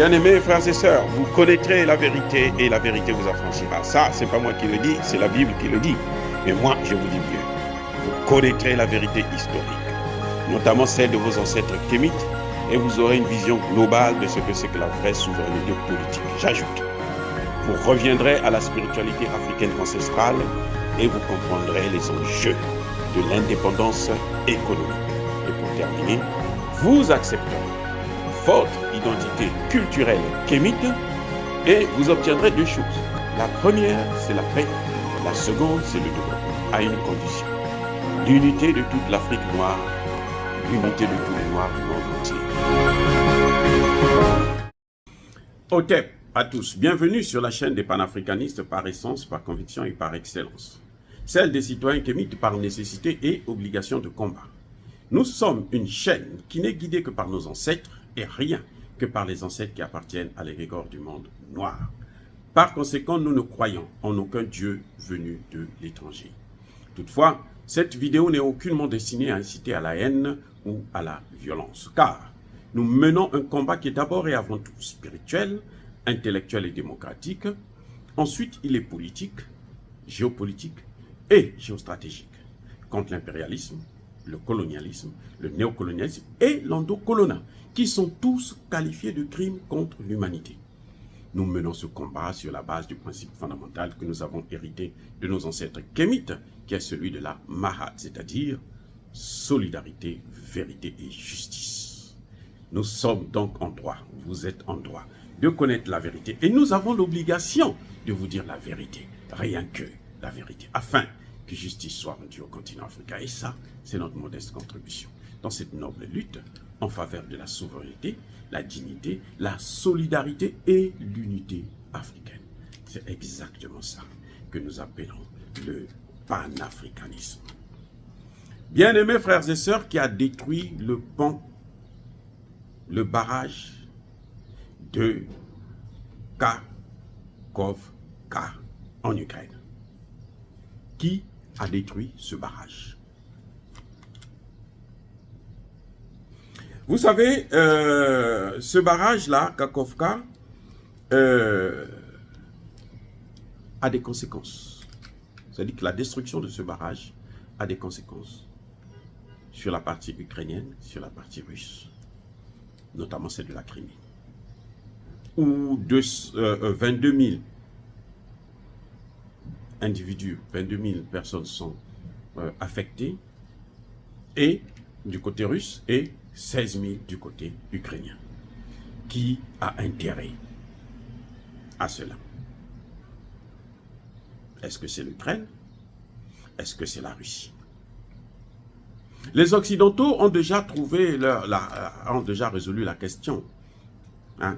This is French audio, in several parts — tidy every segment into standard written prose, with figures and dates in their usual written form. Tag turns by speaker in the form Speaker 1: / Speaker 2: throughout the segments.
Speaker 1: Bien-aimés frères et sœurs, vous connaîtrez la vérité et la vérité vous affranchira. Ça, c'est pas moi qui le dis, c'est la Bible qui le dit. Mais moi, je vous dis mieux. Vous connaîtrez la vérité historique, notamment celle de vos ancêtres kémites, et vous aurez une vision globale de ce que c'est que la vraie souveraineté politique. J'ajoute, vous reviendrez à la spiritualité africaine ancestrale et vous comprendrez les enjeux de l'indépendance économique. Et pour terminer, vous accepterez votre identité culturelle kémite et vous obtiendrez deux choses. La première, c'est la paix. La seconde, c'est le développement, à une condition. L'unité de toute l'Afrique noire, l'unité de tous les Noirs du monde entier. Otep à tous, bienvenue sur la chaîne des panafricanistes par essence, par conviction et par excellence. Celle des citoyens kémites par nécessité et obligation de combat. Nous sommes une chaîne qui n'est guidée que par nos ancêtres et rien que par les ancêtres qui appartiennent à l'égrégore du monde noir. Par conséquent, nous ne croyons en aucun Dieu venu de l'étranger. Toutefois, cette vidéo n'est aucunement destinée à inciter à la haine ou à la violence, car nous menons un combat qui est d'abord et avant tout spirituel, intellectuel et démocratique. Ensuite, il est politique, géopolitique et géostratégique, contre l'impérialisme, le colonialisme, le néocolonialisme et l'endocolonat, qui sont tous qualifiés de crimes contre l'humanité. Nous menons ce combat sur la base du principe fondamental que nous avons hérité de nos ancêtres kémites, qui est celui de la Mahat, c'est-à-dire solidarité, vérité et justice. Nous sommes donc en droit, vous êtes en droit de connaître la vérité et nous avons l'obligation de vous dire la vérité, rien que la vérité, afin que justice soit rendue au continent africain. Et ça, c'est notre modeste contribution dans cette noble lutte en faveur de la souveraineté, la dignité, la solidarité et l'unité africaine. C'est exactement ça que nous appelons le panafricanisme. Bien-aimés frères et sœurs, qui a détruit le pont, le barrage de Kakhovka en Ukraine. Qui a détruit ce barrage? Vous savez, ce barrage-là, Kakhovka, a des conséquences. C'est-à-dire que la destruction de ce barrage a des conséquences sur la partie ukrainienne, sur la partie russe, notamment celle de la Crimée, où 22 000 individus, 22 000 personnes sont affectées, et du côté russe, et 16 000 du côté ukrainien. Qui a intérêt à cela? Est-ce que c'est l'Ukraine? Est-ce que c'est la Russie? Les Occidentaux ont déjà trouvé ont déjà résolu la question. Hein?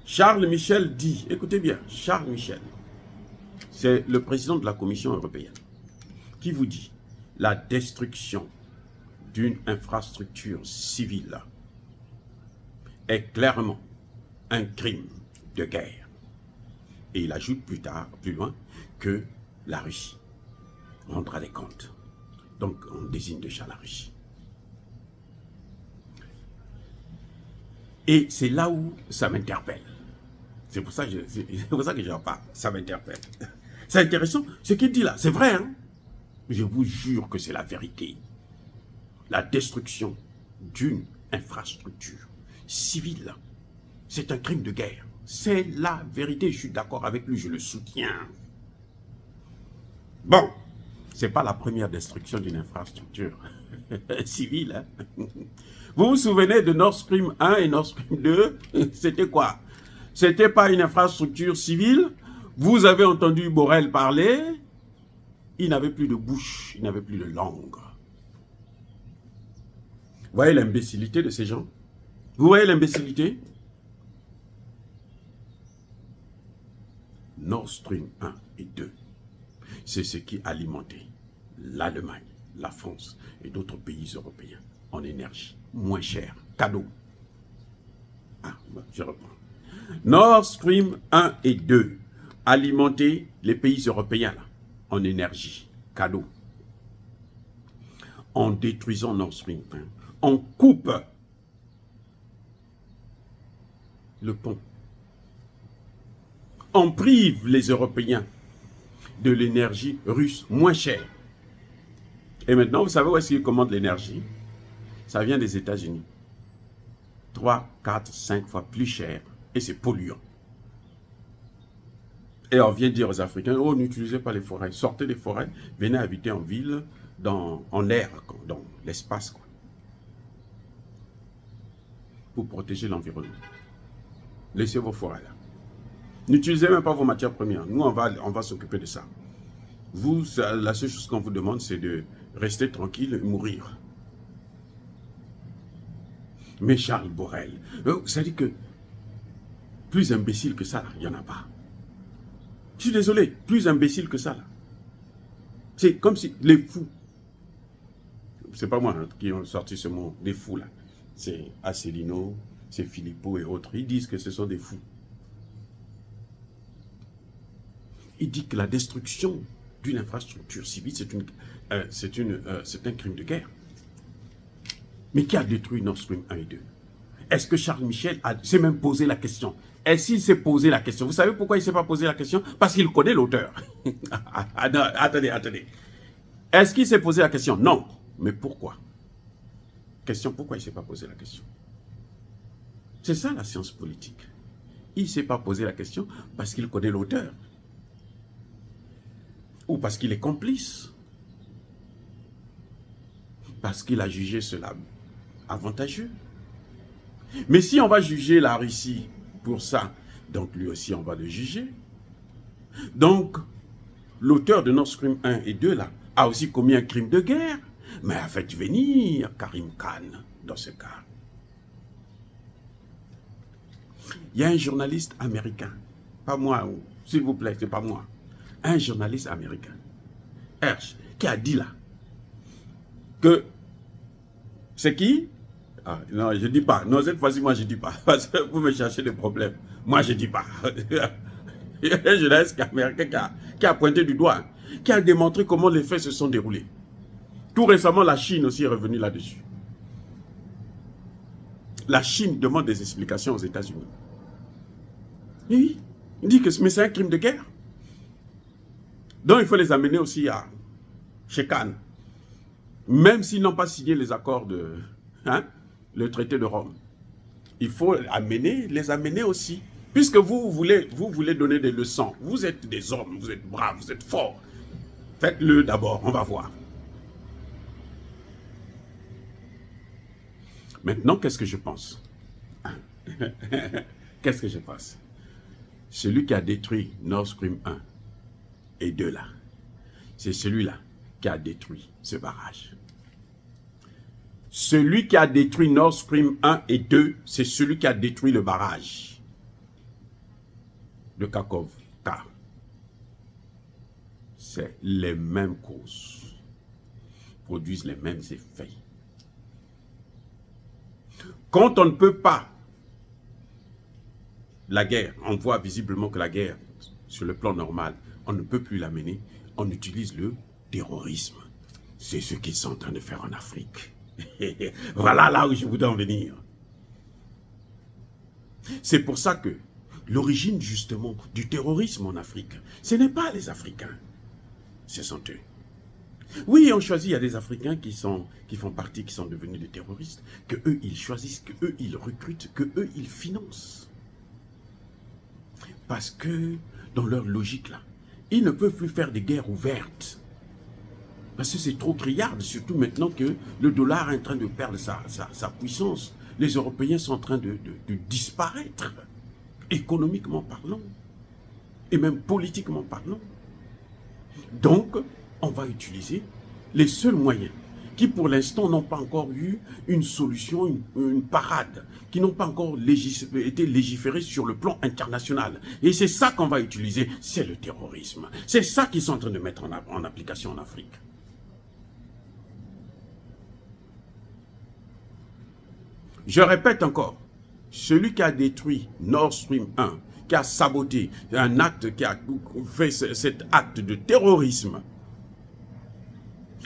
Speaker 1: Charles Michel dit, écoutez bien, Charles Michel, c'est le président de la Commission européenne, qui vous dit la destruction d'une infrastructure civile est clairement un crime de guerre. Et il ajoute plus loin, que la Russie rendra des comptes. Donc on désigne déjà la Russie. Et c'est là où ça m'interpelle. C'est pour ça que j'en parle, ça m'interpelle. C'est intéressant, ce qu'il dit là, c'est vrai, hein? Je vous jure que c'est la vérité. La destruction d'une infrastructure civile, c'est un crime de guerre. C'est la vérité, je suis d'accord avec lui, je le soutiens. Bon, c'est pas la première destruction d'une infrastructure civile. Hein? Vous vous souvenez de Nord Stream 1 et Nord Stream 2? C'était quoi? C'était pas une infrastructure civile. Vous avez entendu Borrell parler. Il n'avait plus de bouche, il n'avait plus de langue. Vous voyez l'imbécilité de ces gens? Vous voyez l'imbécilité? Nord Stream 1 et 2, c'est ce qui alimentait l'Allemagne, la France et d'autres pays européens en énergie moins chère, cadeau. Ah, je reprends. Nord Stream 1 et 2 alimentaient les pays européens là, en énergie, cadeau. En détruisant Nord Stream 1, on coupe le pont. On prive les Européens de l'énergie russe moins chère. Et maintenant, vous savez où est-ce qu'ils commandent l'énergie? Ça vient des États-Unis. 3, 4, 5 fois plus cher. Et c'est polluant. Et on vient dire aux Africains, oh, n'utilisez pas les forêts. Sortez des forêts, venez habiter en ville, en air, dans l'espace, pour protéger l'environnement. Laissez vos forêts là. N'utilisez même pas vos matières premières. Nous, on va s'occuper de ça. Vous, la seule chose qu'on vous demande, c'est de rester tranquille et mourir. Mais Charles Borrell, ça dit que plus imbécile que ça, il n'y en a pas. Je suis désolé, plus imbécile que ça. C'est comme si les fous, c'est pas moi qui ont sorti ce mot, des fous là. C'est Asselineau, c'est Philippot et autres. Ils disent que ce sont des fous. Il dit que la destruction d'une infrastructure civile, c'est un crime de guerre. Mais qui a détruit Nord Stream 1 et 2? Est-ce que Charles Michel s'est même posé la question? Est-ce qu'il s'est posé la question? Vous savez pourquoi il ne s'est pas posé la question? Parce qu'il connaît l'auteur. Attendez. Est-ce qu'il s'est posé la question? Non. Mais pourquoi? Question, pourquoi il ne s'est pas posé la question? C'est ça la science politique. Il ne s'est pas posé la question parce qu'il connaît l'auteur. Ou parce qu'il est complice. Parce qu'il a jugé cela avantageux. Mais si on va juger la Russie pour ça, donc lui aussi on va le juger. Donc, l'auteur de Nord Stream 1 et 2 là, a aussi commis un crime de guerre. Mais a fait venir Karim Khan dans ce cas. Il y a un journaliste américain, pas moi, s'il vous plaît, c'est pas moi. Un journaliste américain, Hersh, qui a dit là, que c'est qui? Ah, non, je ne dis pas. Non, cette fois-ci, moi, je ne dis pas. Parce que vous me cherchez des problèmes. Moi, je ne dis pas. Il y a un journaliste américain qui a pointé du doigt, qui a démontré comment les faits se sont déroulés. Tout récemment, la Chine aussi est revenue là-dessus. La Chine demande des explications aux États-Unis. Oui, il dit que c'est un crime de guerre. Donc, il faut les amener aussi chez Cannes. Même s'ils n'ont pas signé les accords le traité de Rome. Il faut les amener aussi. Puisque vous voulez donner des leçons. Vous êtes des hommes, vous êtes braves, vous êtes forts. Faites-le d'abord, on va voir. Maintenant, qu'est-ce que je pense? Qu'est-ce que je pense? Celui qui a détruit Nord Stream 1 et 2 là, c'est celui-là qui a détruit ce barrage. Celui qui a détruit Nord Stream 1 et 2, c'est celui qui a détruit le barrage de Kakhovka. C'est les mêmes causes, produisent les mêmes effets. Quand on ne peut pas, la guerre, on voit visiblement que la guerre, sur le plan normal, on ne peut plus la mener, on utilise le terrorisme. C'est ce qu'ils sont en train de faire en Afrique. Voilà là où je voudrais en venir. C'est pour ça que l'origine justement du terrorisme en Afrique, ce n'est pas les Africains, ce sont eux. Oui, on choisit, il y a des Africains qui font partie, qui sont devenus des terroristes, que eux ils choisissent, que eux ils recrutent, que eux ils financent. Parce que dans leur logique là, ils ne peuvent plus faire des guerres ouvertes. Parce que c'est trop criard, surtout maintenant que le dollar est en train de perdre sa puissance. Les Européens sont en train de disparaître, économiquement parlant, et même politiquement parlant. Donc, on va utiliser les seuls moyens qui, pour l'instant, n'ont pas encore eu une solution, une parade, qui n'ont pas encore été légiférés sur le plan international. Et c'est ça qu'on va utiliser, c'est le terrorisme. C'est ça qu'ils sont en train de mettre en application en Afrique. Je répète encore, celui qui a détruit Nord Stream 1, qui a saboté un acte, qui a fait cet acte de terrorisme,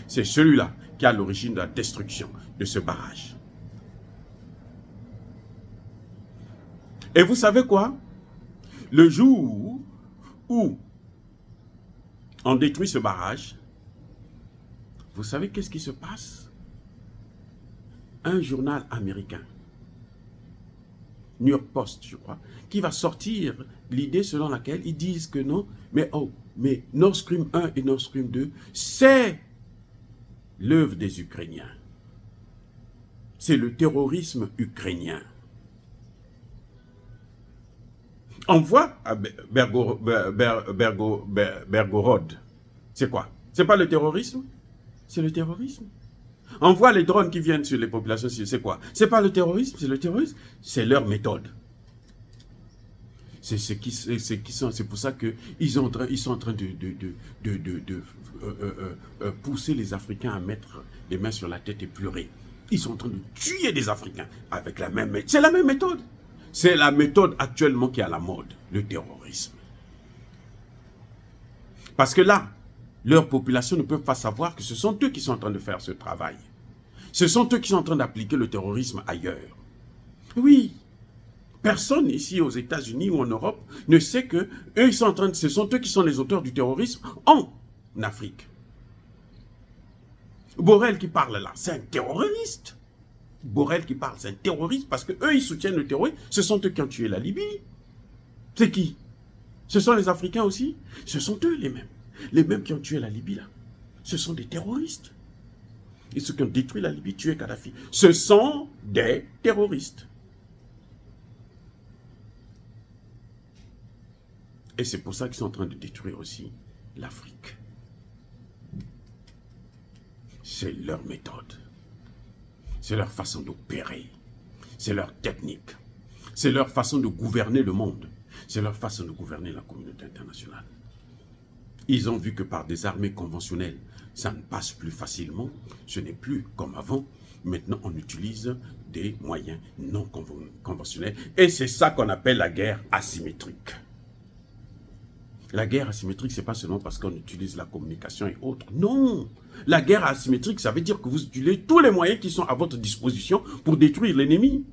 Speaker 1: c'est celui-là qui a l'origine de la destruction de ce barrage. Et vous savez quoi? Le jour où on détruit ce barrage, vous savez qu'est-ce qui se passe? Un journal américain, New York Post, je crois, qui va sortir l'idée selon laquelle ils disent que non, mais Nord Stream 1 et Nord Stream 2, c'est l'œuvre des Ukrainiens. C'est le terrorisme ukrainien. On voit à Belgorod, c'est quoi? C'est pas le terrorisme? C'est le terrorisme. On voit les drones qui viennent sur les populations civiles, c'est quoi? C'est pas le terrorisme, c'est le terrorisme. C'est leur méthode. C'est pour ça qu'ils sont en train de pousser les Africains à mettre les mains sur la tête et pleurer. Ils sont en train de tuer des Africains avec la même méthode. C'est la même méthode. C'est la méthode actuellement qui est à la mode, le terrorisme. Parce que là, leur population ne peut pas savoir que ce sont eux qui sont en train de faire ce travail. Ce sont eux qui sont en train d'appliquer le terrorisme ailleurs. Oui, personne ici aux États-Unis ou en Europe ne sait que ce sont eux qui sont les auteurs du terrorisme en Afrique. Borrell qui parle là, c'est un terroriste. Borrell qui parle, c'est un terroriste parce que eux ils soutiennent le terrorisme. Ce sont eux qui ont tué la Libye. C'est qui? Ce sont les Africains aussi. Ce sont eux les mêmes. Les mêmes qui ont tué la Libye là. Ce sont des terroristes. Et ceux qui ont détruit la Libye, tué Kadhafi, ce sont des terroristes. Et c'est pour ça qu'ils sont en train de détruire aussi l'Afrique. C'est leur méthode. C'est leur façon d'opérer. C'est leur technique. C'est leur façon de gouverner le monde. C'est leur façon de gouverner la communauté internationale. Ils ont vu que par des armées conventionnelles, ça ne passe plus facilement. Ce n'est plus comme avant. Maintenant, on utilise des moyens non conventionnels. Et c'est ça qu'on appelle la guerre asymétrique. La guerre asymétrique, ce n'est pas seulement parce qu'on utilise la communication et autres. Non! La guerre asymétrique, ça veut dire que vous utilisez tous les moyens qui sont à votre disposition pour détruire l'ennemi.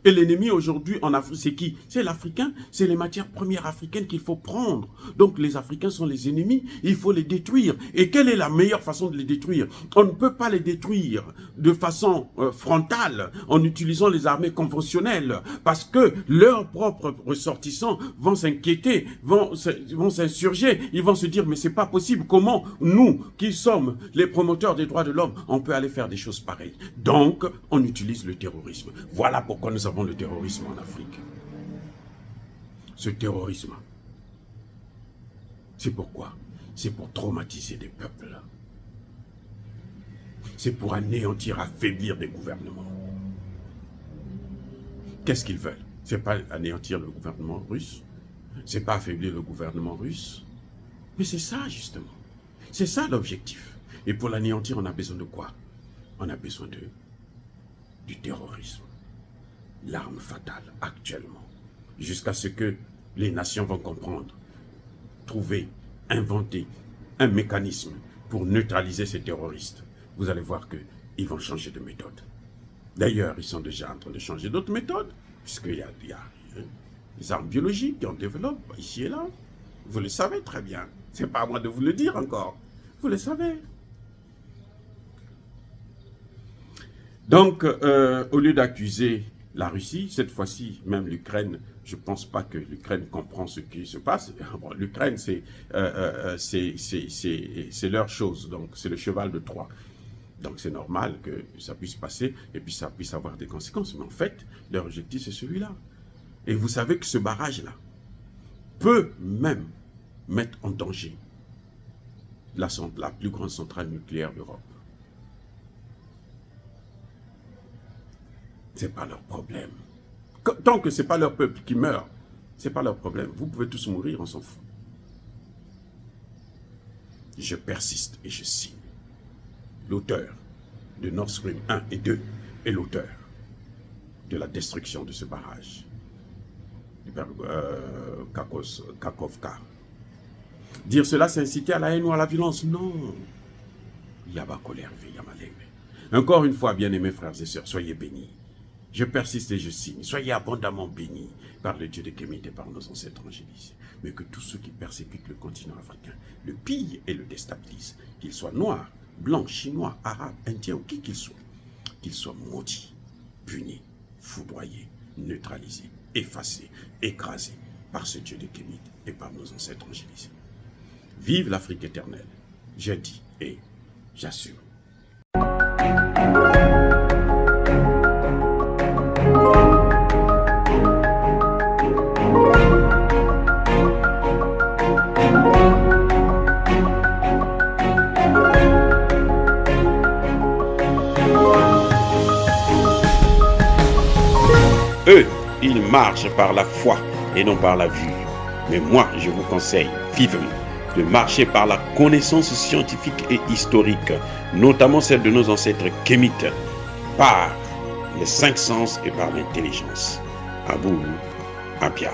Speaker 1: Et l'ennemi aujourd'hui en Afrique, c'est qui? C'est l'Africain, c'est les matières premières africaines qu'il faut prendre. Donc les Africains sont les ennemis, il faut les détruire. Et quelle est la meilleure façon de les détruire? On ne peut pas les détruire de façon frontale en utilisant les armées conventionnelles parce que leurs propres ressortissants vont s'inquiéter, vont s'insurger, ils vont se dire mais c'est pas possible, comment nous qui sommes les promoteurs des droits de l'homme, on peut aller faire des choses pareilles. Donc on utilise le terrorisme. Voilà pourquoi nous avons le terrorisme en Afrique. Ce terrorisme, c'est pourquoi? C'est pour traumatiser des peuples. C'est pour anéantir, affaiblir des gouvernements. Qu'est-ce qu'ils veulent? C'est pas anéantir le gouvernement russe, c'est pas affaiblir le gouvernement russe, mais c'est ça justement. C'est ça l'objectif. Et pour l'anéantir, on a besoin de quoi? On a besoin du terrorisme. L'arme fatale actuellement, jusqu'à ce que les nations vont comprendre, trouver, inventer un mécanisme pour neutraliser ces terroristes. Vous allez voir qu'ils vont changer de méthode. D'ailleurs, ils sont déjà en train de changer d'autres méthodes, puisqu'il y a des armes biologiques qu'on développe ici et là. Vous le savez très bien. Ce n'est pas à moi de vous le dire encore. Vous le savez. Donc, au lieu d'accuser la Russie, cette fois-ci, même l'Ukraine, je ne pense pas que l'Ukraine comprend ce qui se passe. Bon, l'Ukraine, c'est leur chose, donc c'est le cheval de Troie. Donc c'est normal que ça puisse passer et puis ça puisse avoir des conséquences. Mais en fait, leur objectif, c'est celui-là. Et vous savez que ce barrage-là peut même mettre en danger la plus grande centrale nucléaire d'Europe. Ce n'est pas leur problème. Tant que ce n'est pas leur peuple qui meurt, ce n'est pas leur problème. Vous pouvez tous mourir, on s'en fout. Je persiste et je signe. L'auteur de Nord Stream 1 et 2 est l'auteur de la destruction de ce barrage. Kakhovka. Dire cela, c'est inciter à la haine ou à la violence. Non. Yaba colère, Yamalembe. Encore une fois, bien-aimés frères et sœurs, soyez bénis. Je persiste et je signe. Soyez abondamment bénis par le Dieu de Kémite et par nos ancêtres angélisés. Mais que tous ceux qui persécutent le continent africain le pillent et le déstabilisent, qu'ils soient noirs, blancs, chinois, arabes, indiens ou qui qu'ils soient maudits, punis, foudroyés, neutralisés, effacés, écrasés par ce Dieu de Kémite et par nos ancêtres angélisés. Vive l'Afrique éternelle, je dis et j'assure. Eux, ils marchent par la foi et non par la vue. Mais moi, je vous conseille vivement de marcher par la connaissance scientifique et historique, notamment celle de nos ancêtres kémites, par les 5 sens et par l'intelligence. Abou Abia.